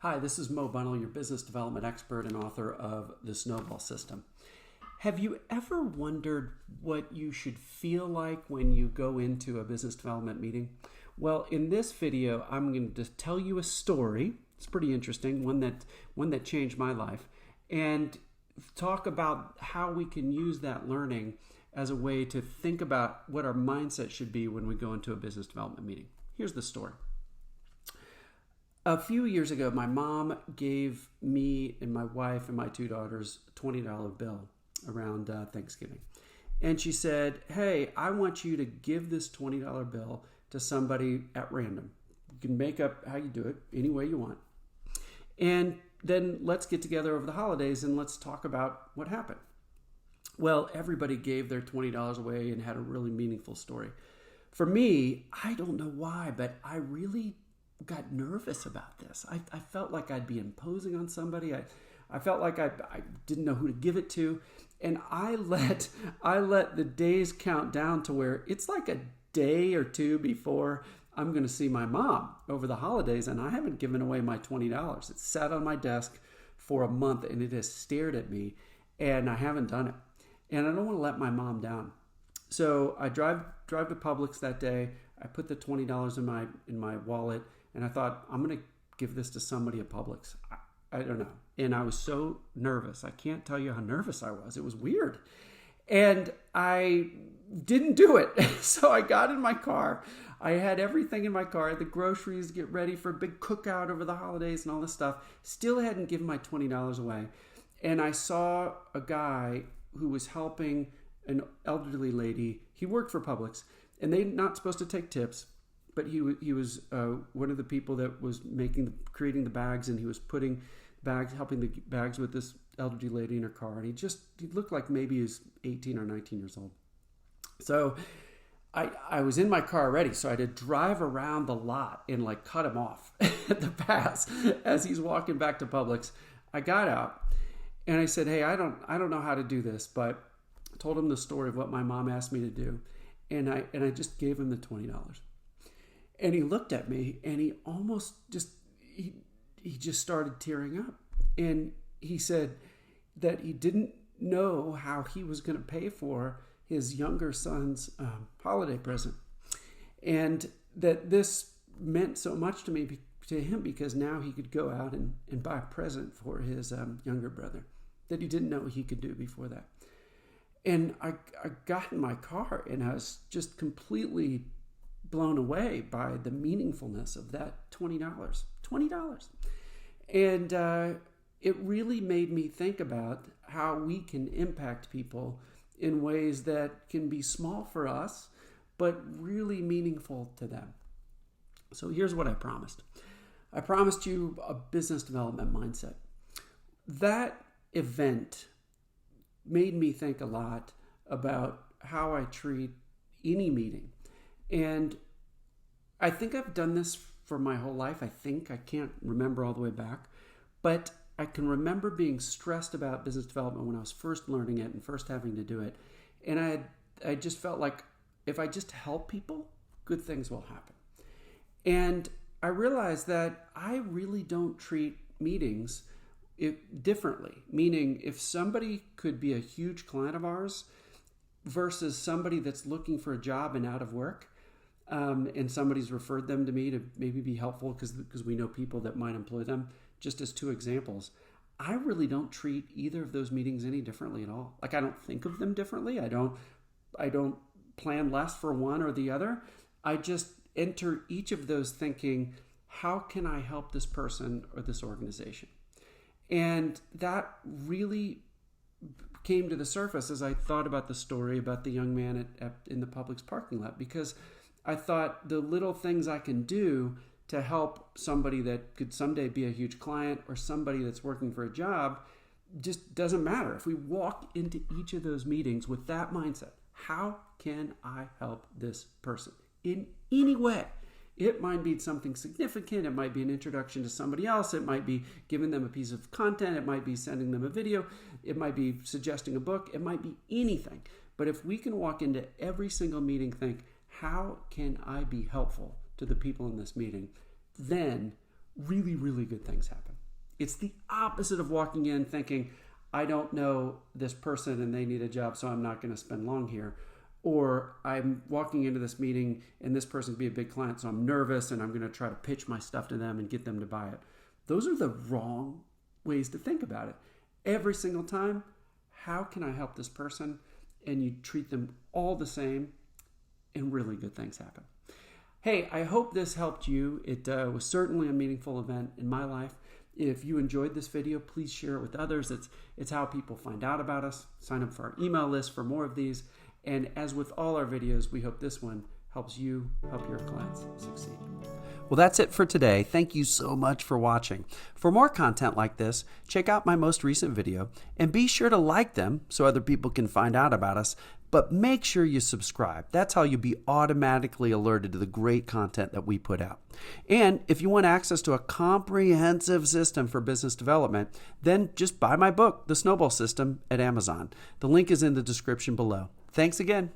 Hi, this is Mo Bunnell, your business development expert and author of The Snowball System. Have you ever wondered what you should feel like when you go into a business development meeting? Well, in this video, I'm going to tell you a story. It's pretty interesting, one that changed my life, and talk about how we can use that learning as a way to think about what our mindset should be when we go into a business development meeting. Here's the story. A few years ago, my mom gave me and my wife and my two daughters a $20 bill around Thanksgiving. And she said, hey, I want you to give this $20 bill to somebody at random. You can make up how you do it any way you want. And then let's get together over the holidays and let's talk about what happened. Well, everybody gave their $20 away and had a really meaningful story. For me, I don't know why, but I really got nervous about this. I felt like I'd be imposing on somebody. I felt like I didn't know who to give it to. And I let the days count down to where it's like a day or two before I'm going to see my mom over the holidays, and I haven't given away my $20. It's sat on my desk for a month, and it has stared at me, and I haven't done it. And I don't want to let my mom down. So I drive to Publix that day. I put the $20 in my wallet, and I thought, I'm going to give this to somebody at Publix. I don't know. And I was so nervous. I can't tell you how nervous I was. It was weird. And I didn't do it. So I got in my car. I had everything in my car. I had the groceries, get ready for a big cookout over the holidays and all this stuff. Still hadn't given my $20 away. And I saw a guy who was helping an elderly lady. He worked for Publix, and they're not supposed to take tips. But he was one of the people that was creating the bags, and he was putting bags, helping the bags with this elderly lady in her car. And he looked like maybe he was 18 or 19 years old. So I was in my car already, so I had to drive around the lot and like cut him off at the pass as he's walking back to Publix. I got out and I said, hey, I don't know how to do this, but I told him the story of what my mom asked me to do, and I just gave him the $20. And he looked at me, and he almost he just started tearing up. And he said that he didn't know how he was going to pay for his younger son's holiday present. And that this meant so much to him because now he could go out and buy a present for his younger brother that he didn't know he could do before that. And I got in my car, and I was just completely blown away by the meaningfulness of that $20. And it really made me think about how we can impact people in ways that can be small for us, but really meaningful to them. So here's what I promised. I promised you a business development mindset. That event made me think a lot about how I treat any meeting. And I think I've done this for my whole life. I can't remember all the way back, but I can remember being stressed about business development when I was first learning it and first having to do it. And I just felt like if I just help people, good things will happen. And I realized that I really don't treat meetings differently, meaning if somebody could be a huge client of ours versus somebody that's looking for a job and out of work, and somebody's referred them to me to maybe be helpful because we know people that might employ them, just as two examples, I really don't treat either of those meetings any differently at all. Like, I don't think of them differently. I don't plan less for one or the other. I just enter each of those thinking, how can I help this person or this organization? And that really came to the surface as I thought about the story about the young man in the Publix parking lot, because I thought the little things I can do to help somebody that could someday be a huge client or somebody that's working for a job just doesn't matter. If we walk into each of those meetings with that mindset, how can I help this person in any way? It might be something significant. It might be an introduction to somebody else. It might be giving them a piece of content. It might be sending them a video. It might be suggesting a book. It might be anything. But if we can walk into every single meeting, think, how can I be helpful to the people in this meeting? Then really, really good things happen. It's the opposite of walking in thinking, I don't know this person and they need a job, so I'm not going to spend long here. Or I'm walking into this meeting and this person could be a big client, so I'm nervous and I'm going to try to pitch my stuff to them and get them to buy it. Those are the wrong ways to think about it. Every single time, how can I help this person? And you treat them all the same and really good things happen. Hey, I hope this helped you. It was certainly a meaningful event in my life. If you enjoyed this video, please share it with others. It's how people find out about us. Sign up for our email list for more of these. And as with all our videos, we hope this one helps you help your clients succeed. Well, that's it for today. Thank you so much for watching. For more content like this, check out my most recent video and be sure to like them so other people can find out about us. But make sure you subscribe. That's how you'll be automatically alerted to the great content that we put out. And if you want access to a comprehensive system for business development, then just buy my book, The Snowball System, at Amazon. The link is in the description below. Thanks again.